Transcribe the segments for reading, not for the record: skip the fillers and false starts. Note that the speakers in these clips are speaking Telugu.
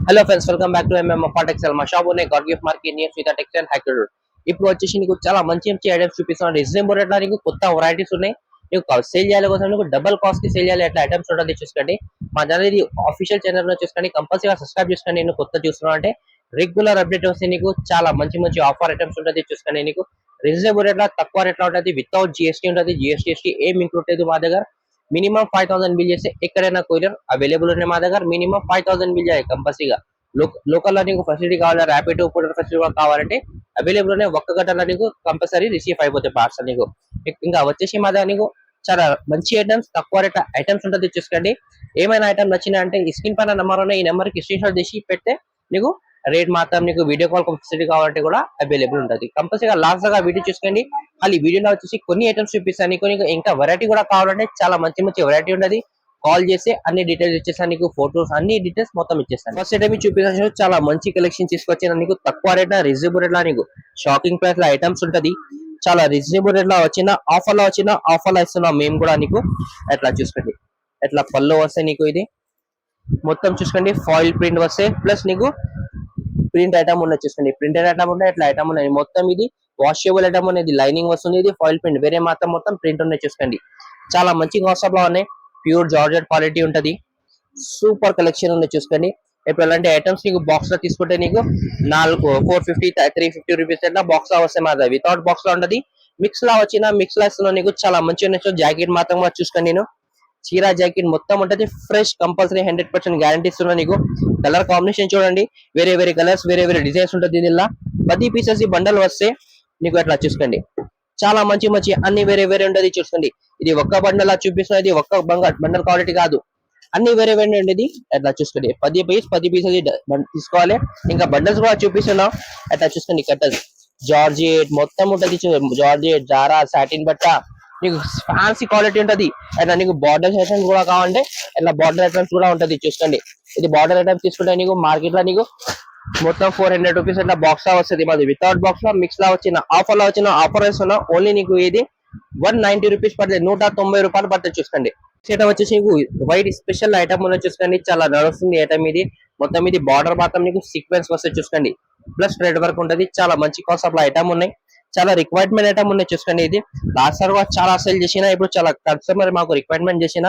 Hello friends, welcome back to MM textile. మా షాప్ ఉన్నాయి God gift market near Sita textile hacker. ఇప్పుడు వచ్చేసి నీకు చాలా మంచి మంచి ఐటమ్స్ చూపిస్తున్నాను. రీజనబుల్ రేట్ లో నీకు కొత్త వెరైటీస్ ఉన్నాయి. నీకు సేల్ చేయాలి కోసం నీకు డబల్ కాస్ట్ కి సేల్ చేయాలి. ఎట్లా ఐటమ్స్ ఉంటుంది చూసుకోండి. మా ఛానల్ ఇది ఆఫీషియల్ ఛానల్ లో చూసుకోండి. కంపల్సరీగా సబ్స్క్రైబ్ చేసుకోండి. నేను కొత్త చూస్తున్నాను అంటే రెగ్యులర్ అప్డేట్ వస్తే నీకు చాలా మంచి మంచి ఆఫర్ ఐటమ్స్ ఉంటుంది చూసుకోండి. నీకు రీజనబుల్ రేట్ లో తక్కువ రేట్ లో ఉంటుంది. వితౌట్ జిఎస్టీ ఉంటుంది. జిఎస్టీ ఏం ఇంక్లూడ్ లేదు మా దగ్గర. మినిమం 5000 బిల్ చేస్తే ఎక్కడైనా కొరియర్ అవైలబుల్ ఉన్నాయి మా దగ్గర. మినిమం 5000 బిల్ చేయాలి కంపల్సరీగా. లోకల్ లో నీకు ఫెసిలిటీ కావాలి, ర్యాపిడ్ కొరియర్ ఫెసిలిటీ కావాలంటే అవైలబుల్ ఉన్నాయి. ఒక్క గంటలో నీకు కంపల్సరీ రిసీవ్ అయిపోతాయి పార్సల్ నీకు. ఇంకా వచ్చేసి మా దగ్గర నీకు చాలా మంచి ఐటమ్స్ తక్కువ రేట్ ఐటమ్స్ ఉంటుంది చూసుకోండి. ఏమైనా ఐటమ్ నచ్చినా అంటే ఈ స్క్రీన్ పైన నెంబర్ ఉన్నాయి, ఈ నెంబర్ కి స్క్రీన్ షాట్ తీసి పెడితే నీకు రేట్ మాత్రం నీకు వీడియో కాల్ ఫెసిలిటీ కావాలంటే కూడా అవైలబుల్ ఉంటుంది. కంపల్సరీగా లాస్ట్ గా వీడియో చూసుకోండి. మళ్ళీ వీడియోలో వచ్చేసి కొన్ని ఐటమ్స్ చూపిస్తాను నీకు. ఇంకా వెరైటీ కూడా కావాలంటే చాలా మంచి మంచి వెరైటీ ఉంటుంది. కాల్ చేసి అన్ని డీటెయిల్స్ ఇచ్చేస్తాను నీకు. ఫోటోస్ అన్ని డీటెయిల్స్ మొత్తం ఇచ్చేస్తాను. ఫస్ట్ ఐటమ్ చూపించాను, చాలా మంచి కలెక్షన్ తీసుకొచ్చాను నీకు. తక్కువ రేట్ రీజనబుల్ రేట్ లా నీకు షాకింగ్ ప్రైస్ లో ఐటమ్స్ ఉంటది. చాలా రీజనబుల్ రేట్ లో ఆఫర్ లో ఇస్తున్నాం మేము కూడా నీకు. ఎట్లా చూసుకోండి, ఎట్లా పళ్ళు వస్తాయి నీకు. ఇది మొత్తం చూసుకోండి, ఫాయిల్ ప్రింట్ వస్తాయి. ప్లస్ నీకు ప్రింట్ ఐటమ్ ఉన్నాయి చూసుకోండి. ప్రింటెడ్ ఐటమ్ ఉన్నాయి, ఎట్లా ఐటమ్ ఉన్నాయి మొత్తం. ఇది వాషబుల్ ఐటమ్ అనేది లైనింగ్ వస్తుంది. ఇది ఫాయిల్ ప్రింట్, వేరే మాత్రం మొత్తం ప్రింట్ ఉన్నాయి చూసుకోండి. చాలా మంచి కాన్సెప్ట్ లో ఉన్నాయి. ప్యూర్ జార్జెట్ క్వాలిటీ ఉంటది. సూపర్ కలెక్షన్ ఉంది చూసుకోండి. ఇప్పుడు ఎలాంటి ఐటమ్స్ నీకు బాక్స్ లో తీసుకుంటే నీకు 450 350 రూపీస్ అట్లా బాక్స్ లో వస్తాయి మాది. వితౌట్ బాక్స్ లో ఉంటది. మిక్స్ లా మిక్స్ లా ఇస్తున్నా నీకు. చాలా మంచిగా నచ్చు. జాకెట్ మాత్రం కూడా చూసుకోండి. నేను చీరా జాకెట్ మొత్తం ఉంటది ఫ్రెష్, కంపల్సరీ 100% గ్యారంటీ ఇస్తున్నా నీకు. కలర్ కాంబినేషన్ చూడండి, వేరే వేరే కలర్స్, వేరే వేరే డిజైన్స్ ఉంటుంది. దీనిలో 10 పీసెస్ ఈ బండల్ వస్తే నీకు ఎట్లా చూసుకోండి. చాలా మంచి మంచి అన్ని వేరే వేరే ఉండేది చూసుకోండి. ఇది ఒక్క బండల్ చూపిస్తున్నది, ఒక్క బండల్ క్వాలిటీ కాదు, అన్ని వేరే వేరే ఉండేది. అట్లా చూసుకోండి. 10 పీసెస్ తీసుకోవాలి. ఇంకా బండల్స్ కూడా చూపిస్తున్నాం. అట్లా చూసుకోండి. కట్టల్స్ జార్జెట్ మొత్తం ఉంటది. జార్జెట్, జారా, సాటిన్ బట్ట నీకు ఫ్యాన్సీ క్వాలిటీ ఉంటది. అట్లా నీకు బార్డర్ ఐటమ్స్ కూడా కావాలంటే అట్లా బార్డర్ ఐటమ్స్ కూడా ఉంటది చూసుకోండి. ఇది బార్డర్ ఐటమ్స్ తీసుకుంటే నీకు మార్కెట్ లో నీకు మొత్తం 400 రూపీస్ అట్లా బాక్స్ లా వస్తుంది. మాది వితౌట్ బాక్స్ లో మిక్స్ లా ఆఫర్ లో ఆఫర్ వేస్తున్నా. ఓన్లీ నీకు ఇది 190 రూపీస్ పడుతుంది. 190 రూపాయలు పడుతుంది చూసుకోండి. ఐటమ్ వచ్చేసి నీకు వైట్ స్పెషల్ ఐటమ్ ఉన్నది చూసుకోండి. చాలా నడుస్తుంది ఐటమ్ ఇది. మొత్తం ఇది బార్డర్ మాత్రం నీకు సీక్వెన్స్ వస్తుంది చూసుకోండి. ప్లస్ థ్రెడ్ వర్క్ ఉంటది. చాలా మంచి కాన్సెప్ట్ లో ఐటమ్ ఉన్నాయి. చాలా రిక్వైర్మెంట్ ఐటమ్ ఉన్నాయి చూసుకోండి. ఇది లాస్ట్ సార్ కూడా చాలా సేల్ చేసిన, ఇప్పుడు చాలా కస్టమర్ మాకు రిక్వైర్మెంట్ చేసిన.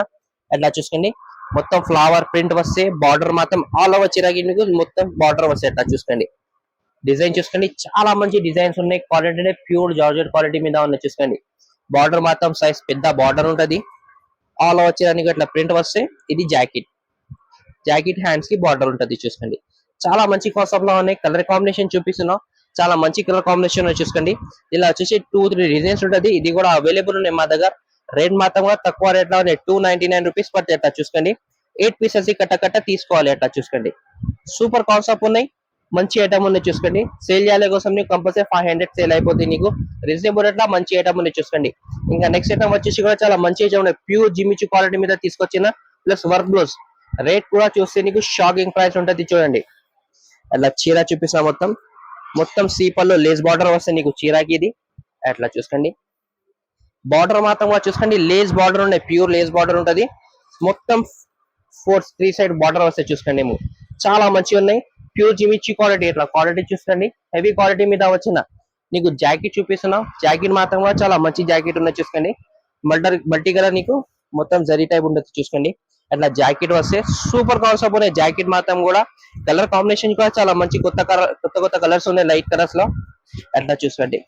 అట్లా చూసుకోండి. మొత్తం ఫ్లవర్ ప్రింట్ వస్తే బార్డర్ మాత్రం ఆల్ ఓవర్ చిరాకి మొత్తం బార్డర్ వస్తాయి. అట్లా చూసుకోండి. డిజైన్ చూసుకోండి. చాలా మంచి డిజైన్స్ ఉన్నాయి. క్వాలిటీ అంటే ప్యూర్ జార్జెట్ క్వాలిటీ మీద ఉన్నాయి చూసుకోండి. బార్డర్ మాత్రం సైజ్ పెద్ద బార్డర్ ఉంటది. ఆల్ ఓవర్ చిరానికి అట్లా ప్రింట్ వస్తే ఇది జాకెట్ హ్యాండ్స్ కి బార్డర్ ఉంటది చూసుకోండి. చాలా మంచి కాన్సెప్ట్ లో ఉన్నాయి. కలర్ కాంబినేషన్ చూపిస్తున్నాం. చాలా మంచి కలర్ కాంబినేషన్ చూసుకోండి. ఇలా వచ్చేసి 2-3 డిజైన్స్ ఉంటది. ఇది కూడా అవైలబుల్ ఉన్నాయి మా దగ్గర. రేట్ మాత్రం కూడా తక్కువ రేట్ లో ఉన్నాయి. 299 రూపీస్ పడుతుంది. అట్లా చూసుకోండి. 8 పీసెస్ కట్ట తీసుకోవాలి. అట్లా చూసుకోండి. సూపర్ కాన్సెప్ట్ ఉన్నాయి. మంచి ఐటమ్ ఉన్నాయి చూసుకోండి. సేల్ చేయాలి కోసం నీకు కంపల్సరీ 500 సేల్ అయిపోతుంది నీకు. రీజనబుల్ రేట్ లో మంచి ఐటమ్ ఉన్నాయి చూసుకోండి. ఇంకా నెక్స్ట్ ఐటమ్ వచ్చేసి కూడా చాలా మంచి ఐటమ్ ఉన్నాయి. ప్యూర్ జిమిచు క్వాలిటీ మీద తీసుకొచ్చిన ప్లస్ వర్క్ బ్లౌజ్. రేట్ కూడా చూస్తే నీకు షాకింగ్ ప్రైస్ ఉంటుంది చూడండి. అట్లా చీర చూపిస్తా. మొత్తం సీపల్లో లేస్ బార్డర్ వస్తాయి నీకు చీరాకి. ఇది అట్లా చూసుకోండి. బార్డర్ మాత్రం కూడా చూసుకోండి. లేస్ బార్డర్ ఉన్నాయి. ప్యూర్ లేస్ బార్డర్ ఉంటది. మొత్తం 3 సైడ్ బార్డర్ వస్తాయి చూసుకోండి. చాలా మంచిగా ఉన్నాయి. ప్యూర్ జిమిచ్చి క్వాలిటీ. ఇట్లా క్వాలిటీ చూసుకోండి. హెవీ క్వాలిటీ మీద వచ్చిన నీకు జాకెట్ చూపిస్తున్నాం. జాకెట్ మాత్రం కూడా చాలా మంచి జాకెట్ ఉన్నాయి చూసుకోండి. మల్టీ కలర్ నీకు మొత్తం జరీ టైప్ ఉండదు చూసుకోండి. అట్లా జాకెట్ వస్తే సూపర్ కాన్సెప్ట్ ఉన్నాయి. జాకెట్ మాత్రం కూడా కలర్ కాంబినేషన్ కూడా చాలా మంచి కొత్త కలర్స్ ఉన్నాయి. లైట్ కలర్స్ లో అట్లా చూసుకోండి.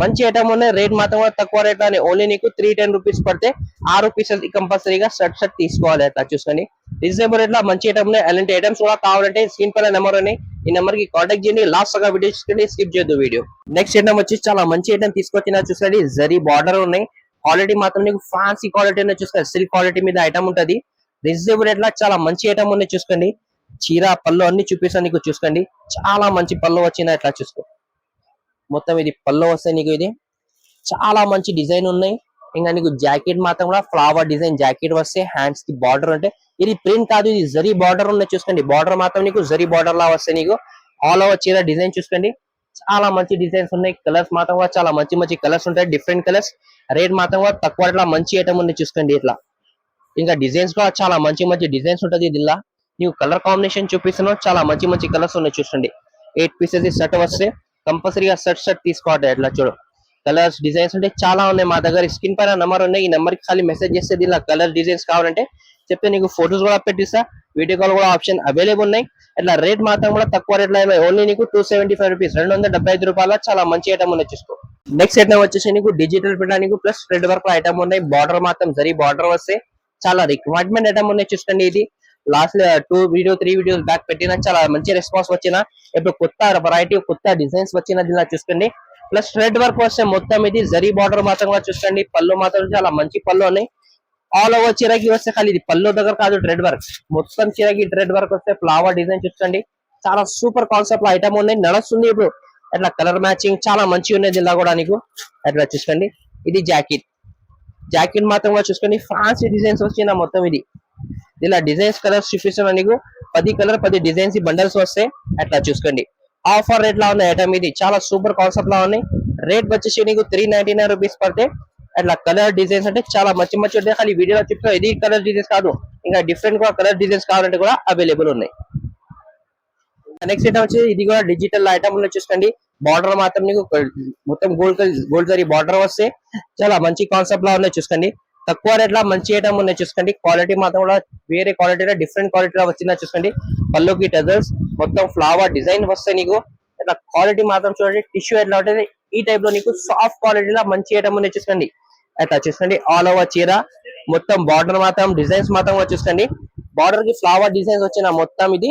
మంచి ఐటమ్ ఉన్నాయి. రేట్ మాత్రం తక్కువ రేట్ లో ఓన్లీ నీకు 310 రూపీస్ పడితే 6 పీసెస్ కంపల్సరీగా షర్ట్ తీసుకోవాలి. అట్లా చూసుకోండి. రీజనబుల్ రేట్ లో మంచి ఐటమ్ ఉన్నాయి. అలాంటి ఐటమ్స్ కూడా కావాలంటే స్క్రీన్ పైన నెంబర్ ఉన్నాయి, ఈ నెంబర్ కి కాంటాక్ట్ చేయండి. లాస్ట్ గా వీడియో చూసుకోండి, స్కిప్ చేయొద్దు వీడియో. నెక్స్ట్ ఐటమ్ వచ్చి చాలా మంచి ఐటమ్ తీసుకొచ్చిన చూసుకోండి. జరీ బార్డర్ ఉన్నాయి. క్వాలిటీ మాత్రం నీకు ఫ్యాన్సీ క్వాలిటీ ఉన్నాయి చూసుకోండి. సిల్క్ క్వాలిటీ మీద ఐటమ్ ఉంటది. రీజనబుల్ రేట్ లో చాలా మంచి ఐటమ్ ఉన్నాయి చూసుకోండి. చీర పళ్ళు అన్ని చూపిస్తాను నీకు చూసుకోండి. చాలా మంచి పళ్ళు వచ్చింది. ఇట్లా చూసుకో. మొత్తం ఇది పళ్ళు వస్తాయి నీకు. ఇది చాలా మంచి డిజైన్ ఉన్నాయి. ఇంకా నీకు జాకెట్ మాత్రం కూడా ఫ్లవర్ డిజైన్ జాకెట్ వస్తే హ్యాండ్స్ కి బార్డర్ అంటే ఇది ప్రింట్ కాదు, ఇది జరీ బార్డర్ ఉన్నాయి చూసుకోండి. బార్డర్ మాత్రం నీకు జరీ బార్డర్ లా వస్తాయి నీకు. ఆల్ ఓవర్ చీర డిజైన్ చూసుకోండి. చాలా మంచి డిజైన్స్ ఉన్నాయి. కలర్స్ మాత్రం కూడా చాలా మంచి మంచి కలర్స్ ఉంటాయి. Different colours. రేట్ మాత్రం కూడా తక్కువ మంచి ఐటమ్ ఉంది చూసుకోండి. ఇట్లా ఇంకా డిజైన్స్ కూడా చాలా మంచి మంచి డిజైన్స్ ఉంటది. దీనిలా నీకు కలర్ కాంబినేషన్ చూపిస్తున్నావు, చాలా మంచి మంచి కలర్స్ ఉన్నాయి చూడండి. 8 పీసెస్ సెట్ వస్తే కంపల్సరీగా సెట్ తీసుకోవాలి. ఎట్లా చూడు కలర్స్ డిజైన్స్ అంటే చాలా ఉన్నాయి మా దగ్గర. స్క్రీన్ పైన నెంబర్ ఉన్నాయి, ఈ నెంబర్ కి ఖాళీ మెసేజ్ చేస్తే ఇలా కలర్ డిజైన్స్ కావాలంటే చెప్తే నీకు ఫోటోస్ కూడా పెట్టిస్తా, వీడియో కాల్ కూడా ఆప్షన్ అవైలబుల్ ఉన్నాయి. ఇట్లా రేట్ మాత్రం కూడా తక్కువ రేట్లో ఓన్లీ నీకు 275 రూపీస్, 275 రూపాయల చాలా మంచి ఐటమ్ ఉన్నాయి చూసుకో. నెక్స్ట్ ఐటమ్ వచ్చేసి నీకు డిజిటల్ ప్రింట్ నీకు ప్లస్ థ్రెడ్ వర్క్ ఐటమ్ ఉన్నాయి. బార్డర్ మాత్రం జరీ బార్డర్ వస్తే చాలా రిక్వైర్మెంట్ ఐటమ్ ఉన్నాయి చూసుకోండి. ఇది లాస్ట్ 3 వీడియోస్ బ్యాక్ పెట్టిన చాలా మంచి రెస్పాన్స్ వచ్చిన, ఇప్పుడు కొత్త వెరైటీ కొత్త డిజైన్స్ వచ్చిన దీనిలా చూసుకోండి. ప్లస్ థ్రెడ్ వర్క్ వస్తే మొత్తం ఇది జరీ బార్డర్ మాత్రం కూడా చూసుకోండి. పళ్ళు మాత్రం చాలా మంచి పళ్ళు ఉన్నాయి. ఆల్ ఓవర్ చీరకి వస్తే ఖాళీ ఇది పళ్ళు దగ్గర కాదు, థ్రెడ్ వర్క్ మొత్తం చీరకి థ్రెడ్ వర్క్ వస్తే ఫ్లవర్ డిజైన్ చూసుకోండి. చాలా సూపర్ కాన్సెప్ట్ లో ఐటమ్ ఉన్నాయి, నడుస్తుంది ఇప్పుడు. అట్లా కలర్ మ్యాచింగ్ చాలా మంచిగా ఉన్నది ఇలా కూడా నీకు. అట్లా చూసుకోండి. ఇది జాకెట్ మాత్రం కూడా చూసుకోండి. ఫ్యాన్సీ డిజైన్స్ వచ్చిన మొత్తం ఇది. ఇలా డిజైన్స్ కలర్స్ చూపిస్తున్నా నీకు. 10 కలర్ 10 డిజైన్స్ బండల్స్ వస్తాయి. అట్లా చూసుకోండి. ఆఫర్ రేట్ లా ఉన్న ఐటమ్ ఇది, చాలా సూపర్ కాన్సెప్ట్ లా ఉన్నాయి. రేట్ వచ్చేసి నీకు 399 రూపీస్ పడితే. అట్లా కలర్ డిజైన్స్ అంటే చాలా మంచి మంచి ఉంటాయి. ఖాళీ వీడియోలో చెప్తా ఇది కలర్ డిజైన్స్ కాదు, ఇంకా డిఫరెంట్ గా కలర్ డిజైన్స్ కావాలంటే కూడా అవైలబుల్ ఉన్నాయి. నెక్స్ట్ ఐటమ్ వచ్చి ఇది కూడా డిజిటల్ ఐటమ్ చూసుకోండి. బార్డర్ మాత్రం నీకు మొత్తం గోల్డ్ జరీ బార్డర్ వస్తే చాలా మంచి కాన్సెప్ట్ లా ఉన్నాయి చూసుకోండి. తక్కువ రేట్ లా మంచి ఐటమ్ ఉన్నాయి చూసుకోండి. క్వాలిటీ మాత్రం కూడా వేరే క్వాలిటీలో డిఫరెంట్ క్వాలిటీలో వచ్చిందా చూసుకోండి. పళ్ళుకి టజల్స్ మొత్తం ఫ్లవర్ డిజైన్ వస్తాయి నీకు. ఇట్లా క్వాలిటీ మాత్రం చూడండి. టిష్యూ ఎట్లా ఉంటుంది ఈ టైప్ లో నీకు సాఫ్ట్ క్వాలిటీలో మంచి ఐటమ్ ఉన్నాయి చూసుకోండి. అట్లా చూసుకోండి. ఆల్ ఓవర్ చీర మొత్తం బార్డర్ మాత్రం డిజైన్స్ మాత్రం చూసుకోండి. బార్డర్ కి ఫ్లవర్ డిజైన్స్ వచ్చిన మొత్తం ఇది.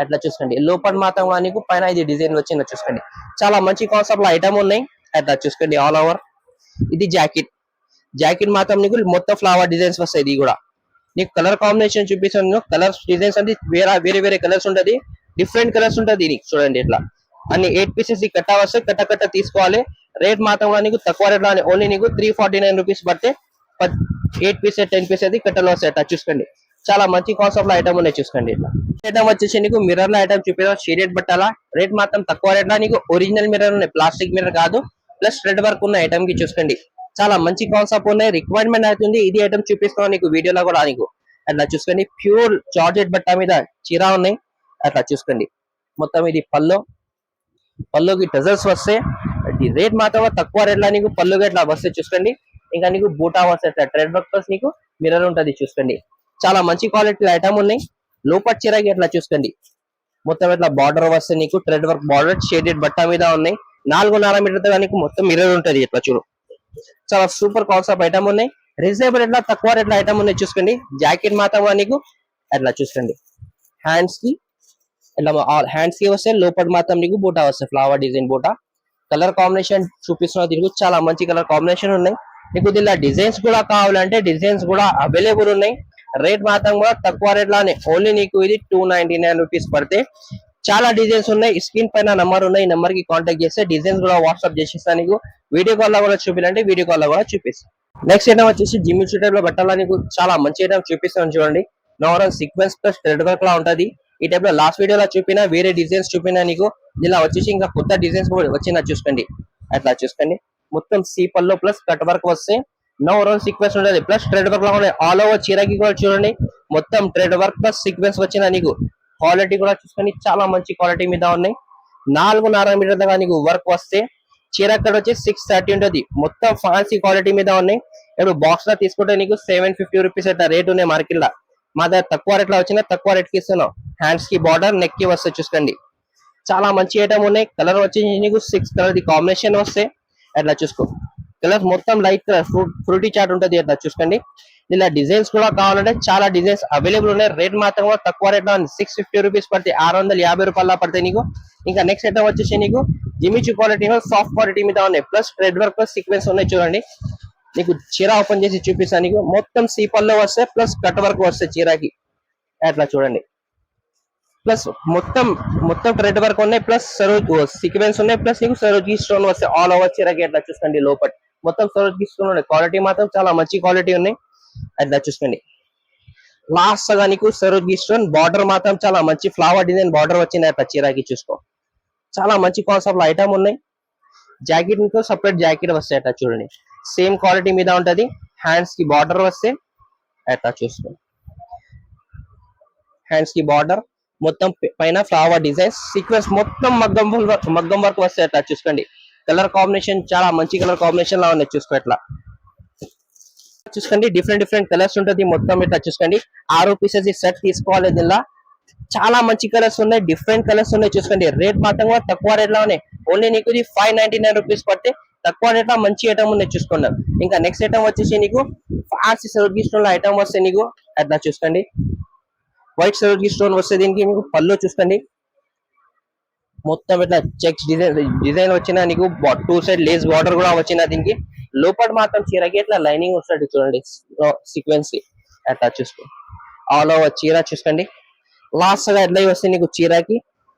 అట్లా చూసుకోండి. లోపల మాత్రం నీకు పైన ఇది డిజైన్ వచ్చిందో చూసుకోండి. చాలా మంచి కాన్సెప్ట్ లో ఐటమ్ ఉన్నాయి. అట్లా చూసుకోండి. ఆల్ ఓవర్ ఇది జాకెట్ మాత్రం నీకు మొత్తం ఫ్లవర్ డిజైన్స్ వస్తాయి. ఇది కూడా నీకు కలర్ కాంబినేషన్ చూపిస్తాను. కలర్స్ డిజైన్స్ అంటే వేరే కలర్స్ ఉంటది, డిఫరెంట్ కలర్స్ ఉంటది. నీకు చూడండి ఇట్లా అన్ని 8 పీసెస్ కట్ట వస్తే కట్ట తీసుకోవాలి. రేట్ మాత్రం కూడా నీకు తక్కువ రేట్ లో ఓన్లీ నీకు 349 రూపీస్ పడితే 8 పీసెస్ 10 పీసెస్ అది కట్టలు వస్తాయి. అట్లా చూసుకోండి. చాలా మంచి కాన్సెప్ట్ లో ఐటమ్ ఉన్నాయి చూసుకోండి. ఇట్లా ఐటమ్ వచ్చేసి నీకు మిర్రర్ లో ఐటమ్ చూపించాం. షేడెడ్ బట్టాల రేట్ మాత్రం తక్కువ రేట్ లో నీకు ఒరిజినల్ మిర్రర్ ఉన్నాయి, ప్లాస్టిక్ మిర్రర్ కాదు. ప్లస్ థ్రెడ్ వర్క్ ఉన్న ఐటమ్ కి చూసుకోండి. చాలా మంచి కాన్సెప్ట్ ఉన్నాయి, రిక్వైర్మెంట్ అవుతుంది. ఇది ఐటమ్ చూపిస్తాం నీకు వీడియోలో కూడా నీకు. అట్లా చూసుకోండి. ప్యూర్ జార్జెట్ బట్ట మీద చీర ఉన్నాయి. అట్లా చూసుకోండి. మొత్తం ఇది పళ్ళుకి టజల్స్ వస్తే రేట్ మాత్రం తక్కువ రేట్ లో నీకు పళ్ళుకి ఇట్లా వస్తే చూసుకోండి. ఇంకా నీకు బూటా వస్తే థ్రెడ్ వర్క్ ప్లస్ నీకు మిర్రర్ ఉంటది చూసుకోండి. చాలా మంచి క్వాలిటీ ఐటమ్ ఉన్నాయి. లోపల చీరకి ఎట్లా చూసుకోండి. మొత్తం ఇట్లా బార్డర్ వస్తే నీకు థ్రెడ్ వర్క్ బార్డర్ షేడెడ్ బట్ట మీద ఉన్నాయి. 4.5 మీటర్ నీకు మొత్తం మిర్రర్ ఉంటది. ఇట్లా చూడు చాలా సూపర్ కాన్సెప్ట్ ఐటమ్ ఉన్నాయి. రీజనబుల్ రేట్ లో తక్కువ రేట్ లో ఐటమ్ ఉన్నాయి చూసుకోండి. జాకెట్ మాత్రం నీకు అట్లా చూసుకోండి. హ్యాండ్స్ కి ఇట్లా హ్యాండ్స్ కి వస్తే లోపల మాత్రం నీకు బూటా వస్తాయి, ఫ్లవర్ డిజైన్ బూటా. కలర్ కాంబినేషన్ చూపిస్తున్నా దీనికి చాలా మంచి కలర్ కాంబినేషన్ ఉన్నాయి. నీకు దీనిలో డిజైన్స్ కూడా కావాలంటే డిజైన్స్ కూడా అవైలబుల్ ఉన్నాయి. రేట్ మాత్రం కూడా తక్కువ రేట్ లోనే ఓన్లీ నీకు ఇది 299 రూపీస్ పడితే. చాలా డిజైన్స్ ఉన్నాయి. స్క్రీన్ పైన నంబర్ ఉన్నాయి, ఈ నెంబర్ కి కాంటాక్ట్ చేస్తే డిజైన్స్ కూడా వాట్సాప్ చేసిస్తాను నీకు. వీడియో కాల్ లో కూడా చూపించాలంటే వీడియో కాల్ లో కూడా చూపిస్తాను. నెక్స్ట్ ఐటమ్ వచ్చేసి జిమ్మి టైప్ లో బట్టాల నీకు చాలా మంచి ఐటమ్ చూపిస్తాను చూడండి. Normal sequence plus thread work లా ఉంటది. ఈ టైప్ లో లాస్ట్ వీడియోలో చూపినా వేరే డిజైన్స్ చూపినా నీకు. ఇలా వచ్చేసి ఇంకా కొత్త డిజైన్స్ వచ్చినా చూసుకోండి. అట్లా చూసుకోండి. మొత్తం సీపల్లో ప్లస్ కట్ వర్క్ వస్తే నో సీక్వెన్స్ ఉంటది ప్లస్ థ్రెడ్ వర్క్ లా ఉన్నాయి. ఆల్ ఓవర్ చీరకి కూడా చూడండి మొత్తం థ్రెడ్ వర్క్ ప్లస్ సీక్వెన్స్ వచ్చిన నీకు. క్వాలిటీ కూడా చూసుకొని చాలా మంచి క్వాలిటీ మీద ఉన్నాయి. 4.5 మీటర్ దాకా నీకు వర్క్ వస్తే చీర అక్కడ వచ్చి 630 ఉంటది. మొత్తం ఫ్యాన్సీ క్వాలిటీ మీద ఉన్నాయి. ఇప్పుడు బాక్స్ లో తీసుకుంటే నీకు 750 రూపీస్ అట్లా రేట్ ఉన్నాయి మార్కెట్ లో. మా దగ్గర తక్కువ రేట్ లో వచ్చినా తక్కువ రేట్ కి ఇస్తున్నాం. హ్యాండ్స్ కి బార్డర్ నెక్ కి వస్తే చూసుకోండి. చాలా మంచి ఐటమ్ ఉన్నాయి. కలర్ వచ్చి నీకు 6 కలర్ కాంబినేషన్ వస్తే అట్లా చూసుకో. కలర్స్ మొత్తం లైట్ కలర్ ఫ్రూటీ చాట్ ఉంటది. అట్లా చూసుకోండి. ఇలా డిజైన్స్ కూడా కావాలంటే చాలా డిజైన్స్ అవైలబుల్ ఉన్నాయి. రేట్ మాత్రం కూడా తక్కువ రేట్ లో 650 రూపీస్ పడితే 650 రూపాయల పడతాయి నీకు. ఇంకా నెక్స్ట్ ఐటమ్ వచ్చేసి నీకు జిమిచు క్వాలిటీ సాఫ్ట్ క్వాలిటీ మీద ఉన్నాయి. Plus thread work plus sequence ఉన్నాయి చూడండి. నీకు చీర ఓపెన్ చేసి చూపిస్తాను నీకు. మొత్తం సీపల్లో వస్తే ప్లస్ కట్ వర్క్ వస్తే చీరకి అట్లా చూడండి. ప్లస్ మొత్తం థ్రెడ్ వర్క్ ఉన్నాయి. ప్లస్ సీక్వెన్స్ ఉన్నాయి. ప్లస్ నీకు సరోజీ స్టోన్ వస్తే ఆల్ ఓవర్ చీరకి అట్లా చూసుకోండి. లోపల మొత్తం సరోజీ స్టోన్ ఉన్నాయి. క్వాలిటీ మాత్రం చాలా మంచి క్వాలిటీ ఉన్నాయి. అట్లా చూసుకోండి. లాస్ట్ గా నీకు సరోజీ స్టోన్ బార్డర్ మాత్రం చాలా మంచి ఫ్లవర్ డిజైన్ బార్డర్ వచ్చింది. అట్లా చీరకి చూసుకో. చాలా మంచి కాన్సెప్ట్ లో ఐటమ్ ఉన్నాయి. జాకెట్ మీకు సపరేట్ జాకెట్ వస్తాయి. అట్లా చూడండి. సేమ్ క్వాలిటీ మీద ఉంటది. హ్యాండ్స్ కి బార్డర్ వస్తే అట్లా చూసుకోండి. హ్యాండ్స్ కి బార్డర్, మొత్తం పైన ఫ్లవర్ డిజైన్స్ సీక్వెన్స్, మొత్తం మగ్గం వర్క్ వస్తాయి అట్లా చూసుకోండి. కలర్ కాంబినేషన్ చాలా మంచి కలర్ కాంబినేషన్ లా ఉన్నాయి చూసుకో ఇట్లా చూసుకోండి. డిఫరెంట్ కలర్స్ ఉంటుంది మొత్తం ఇట్లా చూసుకోండి. 6 పీసెస్ ఈ సెట్ తీసుకోవాలి. దీనిలో చాలా మంచి కలర్స్ ఉన్నాయి, డిఫరెంట్ కలర్స్ ఉన్నాయి చూసుకోండి. రేట్ మాత్రం కూడా తక్కువ రేట్ లో ఉన్నాయి. ఓన్లీ నీకు ఇది 599 రూపీస్ పడితే తక్కువ రేట్ లో మంచి ఐటమ్ ఉన్నాయి చూసుకున్నాం. ఇంకా నెక్స్ట్ ఐటమ్ వచ్చేసి నీకు ఫ్యాన్సీ సిల్వర్ స్టోన్ ఐటమ్ వస్తే నీకు అట్లా చూసుకోండి. వైట్ సిల్వర్ స్టోన్ వస్తే దీనికి మీకు పళ్ళు చూసుకోండి. మొత్తం ఇట్లా చెక్స్ డిజైన్ వచ్చిన నీకు 2 సైడ్ లేస్ బార్డర్ కూడా వచ్చిన దీనికి. లోపల మాత్రం చీరకి ఇట్లా లైనింగ్ వస్తుంది చూడండి, సీక్వెన్స్ అట్లా చూసుకో. ఆల్ ఓవర్ చీర చూసుకోండి. లాస్ట్ గా ఎట్లా వస్తే నీకు చీరకి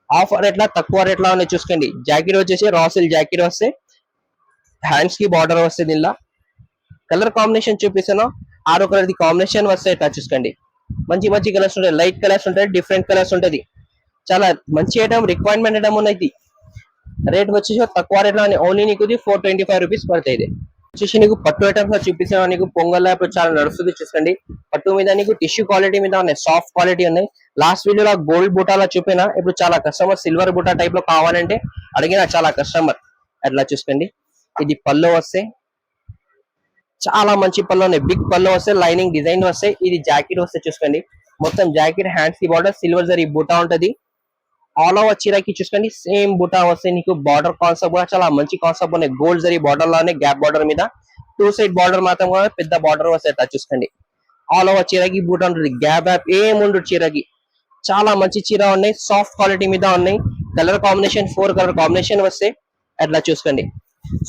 ఆఫర్ ఎట్లా తక్కువ రేట్ లో ఉన్నాయి చూసుకోండి. జాకెట్ వచ్చేసి రాసిల్ జాకెట్ వస్తే, హ్యాండ్స్ కి బార్డర్ వస్తే. దీనిలో కలర్ కాంబినేషన్ చూపిస్తాను, 6 కలర్ ది కాంబినేషన్ వస్తాయి ఇట్లా చూసుకోండి. మంచి కలర్స్ ఉంటాయి, లైట్ కలర్స్ ఉంటాయి, డిఫరెంట్ కలర్స్ ఉంటది. చాలా మంచి ఐటమ్, రిక్వైర్మెంట్ ఐటమ్ ఉన్నాయి. రేట్ వచ్చేసి తక్కువ రేట్ లో ఓన్లీ నీకు 425 రూపీస్ పడతాయి. వచ్చేసి నీకు పట్టు ఐటమ్స్ చూపిస్తున్నా. నీకు పొంగల్ ఇప్పుడు చాలా నడుస్తుంది చూసుకోండి. పట్టు మీద నీకు టిష్యూ క్వాలిటీ మీద ఉన్నాయి, సాఫ్ట్ క్వాలిటీ ఉన్నాయి. లాస్ట్ వీడియోలో గోల్డ్ బూటాలో చూపినా, ఇప్పుడు చాలా కస్టమర్ సిల్వర్ బూటా టైప్ లో కావాలంటే అడిగిన చాలా కస్టమర్ అట్లా చూసుకోండి. ఇది పళ్ళు వస్తే చాలా మంచి పళ్ళు ఉన్నాయి, బిగ్ పళ్ళు వస్తే, లైనింగ్ డిజైన్ వస్తాయి. ఇది జాకెట్ వస్తే చూసుకోండి. మొత్తం జాకెట్ హ్యాండ్స్ కి బార్డర్ సిల్వర్ జరీ బూటా ఉంటది. ఆల్ ఓవర్ చీరకి చూసుకోండి సేమ్ బూటా వస్తే నీకు. బార్డర్ కాన్సెప్ట్ కూడా చాలా మంచి కాన్సెప్ట్ ఉన్నాయి. గోల్డ్ జరీ బార్డర్ లానే గ్యాప్ బార్డర్ మీద 2 సైడ్ బార్డర్ మాత్రం కూడా పెద్ద బార్డర్ వస్తాయి చూసుకోండి. ఆల్ ఓవర్ చీరకి బూటా ఉంటుంది, గ్యాప్ ఏముండు చీరకి. చాలా మంచి చీర ఉన్నాయి, సాఫ్ట్ క్వాలిటీ మీద ఉన్నాయి. కలర్ కాంబినేషన్ 4 కలర్ కాంబినేషన్ వస్తే అట్లా చూసుకోండి.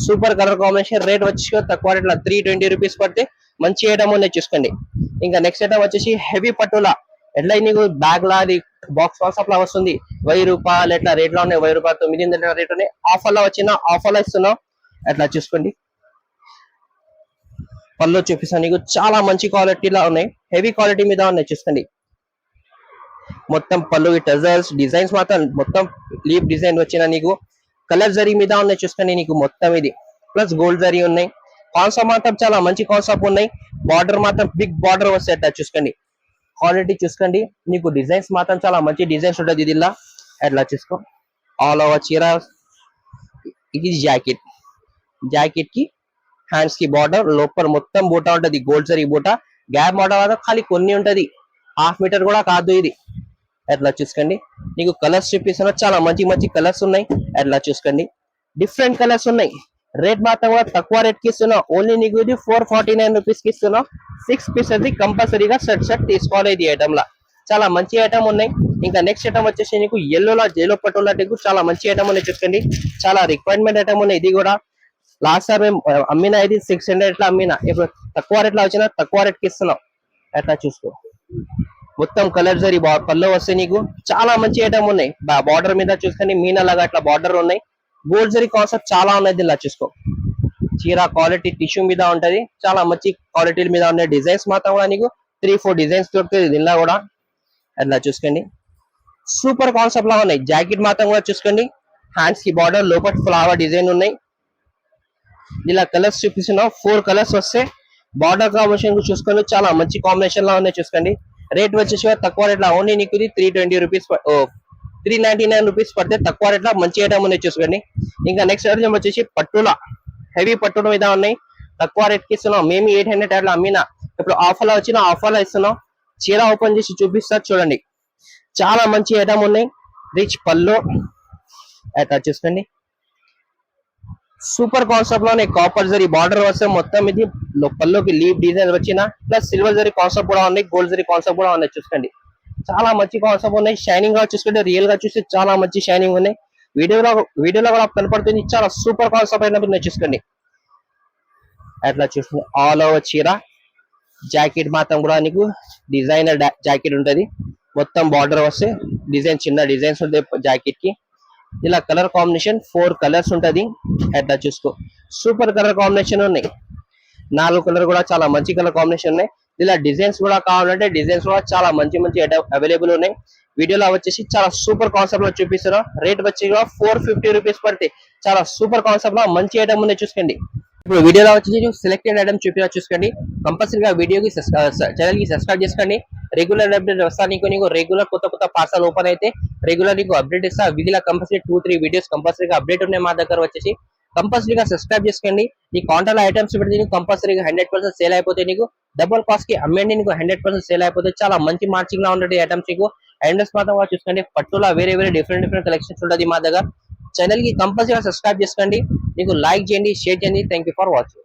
Super colour combination. రేట్ వచ్చి తక్కువ రేట్ 320 రూపీస్ పడితే మంచి ఐటమ్ ఉన్నాయి చూసుకోండి. ఇంకా నెక్స్ట్ ఐటమ్ వచ్చేసి హెవీ పట్టులా. ఎట్లా నీకు బ్యాగ్ లా అది బాక్స్ కాన్సెప్ట్ లా వస్తుంది. 1000 రూపాయలు ఎట్లా రేట్ లో ఉన్నాయి, 1000 రూపాయలు 900 రేట్ ఉన్నాయి. ఆఫర్ లో వచ్చిన ఆఫర్ లో ఇస్తున్నాం అట్లా చూసుకోండి. పళ్ళు చూపిస్తాను నీకు, చాలా మంచి క్వాలిటీలో ఉన్నాయి, హెవీ క్వాలిటీ మీద ఉన్నాయి చూసుకోండి. మొత్తం పళ్ళు టజల్స్ డిజైన్స్ మాత్రం మొత్తం లీప్ డిజైన్ వచ్చిన నీకు. కలర్ జరీ మీద ఉన్నాయి చూసుకోండి. నీకు మొత్తం ఇది ప్లస్ గోల్డ్ జరీ ఉన్నాయి. కాన్సెప్ట్ మాత్రం చాలా మంచి కాన్సెప్ట్ ఉన్నాయి. బార్డర్ మాత్రం బిగ్ బార్డర్ వస్తాయి అట్లా చూసుకోండి. క్వాలిటీ చూసుకోండి. నీకు డిజైన్స్ మాత్రం చాలా మంచి డిజైన్స్ ఉంటుంది ఇదిలా అట్లా చూసుకో. ఆల్ ఓవర్ చీర. ఇది జాకెట్ కి హ్యాండ్స్ కి బార్డర్, లోపల మొత్తం బూటా ఉంటది, గోల్డ్ జరీ బూటా. గ్యాప్ బార్డర్ ఖాళీ కొన్ని ఉంటది, 1/2 మీటర్ కూడా కాదు ఇది అట్లా చూసుకోండి. నీకు కలర్స్ చూపిస్తున్నా, చాలా మంచి కలర్స్ ఉన్నాయి అట్లా చూసుకోండి. డిఫరెంట్ కలర్స్ ఉన్నాయి. రేట్ మాత్రం కూడా తక్కువ రేట్ కి ఇస్తున్నా. ఓన్లీ నీకు ఇది 449 రూపీస్ కి ఇస్తున్నా. 6 పీసెస్ కంపల్సరీగా సెట్ తీసుకోవాలి. ఇది ఐటమ్ లా చాలా మంచి ఐటమ్ ఉన్నాయి. ఇంకా నెక్స్ట్ ఐటమ్ వచ్చేసి నీకు జెలో పటోలా చాలా మంచి ఐటమ్ ఉన్నాయి చూసుకోండి. చాలా రిక్వైర్మెంట్ ఐటమ్ ఉన్నాయి. ఇది కూడా లాస్ట్ సార్ మేము అమ్మినా, ఇది 600 ఇట్లా అమ్మినా. ఇప్పుడు తక్కువ రేట్ లో వచ్చినా తక్కువ రేట్ కి ఇస్తున్నాం అట్లా చూసుకో. మొత్తం కలర్ జరీ పళ్ళు వస్తే నీకు చాలా మంచి ఐటమ్ ఉన్నాయి. బార్డర్ మీద చూసుకొని మీనా లాగా అట్లా బార్డర్ ఉన్నాయి. గోల్డ్ జరీ కాన్సెప్ట్ చాలా ఉన్నాయి ఇలా చూసుకో. చీర క్వాలిటీ టిష్యూ మీద ఉంటది, చాలా మంచి క్వాలిటీ మీద ఉన్నాయి. డిజైన్స్ మాత్రం కూడా నీకు 3-4 డిజైన్స్ దొరుకుతుంది దీనిలో కూడా అట్లా చూసుకోండి. సూపర్ కాన్సెప్ట్ లా ఉన్నాయి. జాకెట్ మాత్రం కూడా చూసుకోండి. హ్యాండ్స్ కి బార్డర్, లోపల ఫ్లవర్ డిజైన్ ఉన్నాయి. ఇలా కలర్స్ చూపిస్తున్నా. 4 కలర్స్ వస్తే బార్డర్ కాంబినేషన్ చూసుకోండి. చాలా మంచి కాంబినేషన్ లా ఉన్నాయి చూసుకోండి. రేట్ వచ్చేసి తక్కువ రేట్ లో ఓన్లీ నీకు 320 రూపీస్ 399 రూపీస్ పడితే తక్కువ రేట్ లో మంచి ఐటమ్ ఉన్నాయి చూసుకోండి. ఇంకా నెక్స్ట్ ఐటమ్ వచ్చేసి పట్టుల, హెవీ పట్టుల మీద ఉన్నాయి. తక్కువ రేట్ కి ఇస్తున్నాం. మేము 800 అట్లా అమ్మినా. ఇప్పుడు ఆఫర్ లో వచ్చిన ఆఫర్ లో ఇస్తున్నాం. చీర ఓపెన్ చేసి చూపిస్తారు చూడండి. చాలా మంచి ఐటమ్ ఉన్నాయి. రిచ్ పళ్ళు అట్లా చూసుకోండి. సూపర్ కాన్సెప్ట్ లోనే కాపర్ జరీ బార్డర్ వస్తే మొత్తం ఇది పళ్ళుకి లీవ్ డిజైన్ వచ్చిన, ప్లస్ సిల్వర్ జరీ కాన్సెప్ట్ కూడా ఉన్నాయి, గోల్డ్ జరీ కాన్సెప్ట్ కూడా ఉన్నాయి చూసుకోండి. చాలా మంచి కాన్సెప్ట్ ఉన్నాయి. షైనింగ్ గా చూసుకుంటే రియల్ గా చూస్తే చాలా మంచి షైనింగ్ ఉన్నాయి. వీడియోలో కూడా కనపడుతుంది. చాలా సూపర్ కాన్సెప్ట్ అయినప్పుడు చూసుకోండి అట్లా చూసుకోండి. ఆల్ ఓవర్ చీర. జాకెట్ మాత్రం కూడా నీకు డిజైనర్ జాకెట్ ఉంటది. మొత్తం బార్డర్ వస్తే డిజైన్ చిన్న డిజైన్స్ ఉంటాయి జాకెట్ కి. ఇలా కలర్ కాంబినేషన్ 4 కలర్స్ ఉంటది అట్లా చూసుకో. సూపర్ కలర్ కాంబినేషన్ ఉన్నాయి. 4 కలర్ కూడా చాలా మంచి కలర్ కాంబినేషన్ ఉన్నాయి. ఇలా డిజైన్స్ కూడా కావాలంటే డిజైన్స్ కూడా చాలా మంచి అవైలబుల్ ఉన్నాయి. వీడియోలో వచ్చేసి చాలా సూపర్ కాన్సెప్ట్ లో చూపిస్తున్నా. రేట్ వచ్చి 450 రూపీస్ పడితే చాలా సూపర్ కాన్సెప్ట్ లో మంచి ఐటమ్ ఉన్నాయి చూసుకోండి. ఇప్పుడు వీడియోలో వచ్చేసి సెలెక్టెడ్ ఐటమ్స్ చూసుకోండి. కంపల్సరీగా వీడియోకి ఛానల్ కి సబ్స్క్రైబ్ చేసుకోండి. రెగ్యులర్ అప్డేట్ వస్తాను నీకు రెగ్యులర్ కొత్త పార్సల్ ఓపెన్ అయితే రెగ్యులర్ నీకు అప్డేట్ ఇస్తా. వీడియోలో కంపల్సరీ 2-3 వీడియోస్ కంపల్సరీగా అప్డేట్ ఉన్నాయి మా దగ్గర వచ్చేసి. కంపల్సరీగా సబ్స్క్రైబ్ చేసుకోండి. ఈ కాంటాలో ఐటమ్స్ పెడితే నీకు కంపల్సరీగా 100% సేల్ అయిపోతే నీకు డబుల్ కాస్ట్ కి అమ్మేయండి. నీకు 100% సేల్ అయిపోతే చాలా మంచి మార్చింగ్ లా ఉంటుంది ఐటమ్స్ నీకు. ఐటమ్స్ మాత్రం చూసుకోండి. పట్టులో వేరే డిఫరెంట్ కలెక్షన్స్ ఉంటుంది మా దగ్గర. ఛానల్ కి కంపల్సరీగా సబ్స్క్రైబ్ చేసుకోండి. నీకు లైక్ చేయండి, షేర్ చేయండి. Thank you for watching.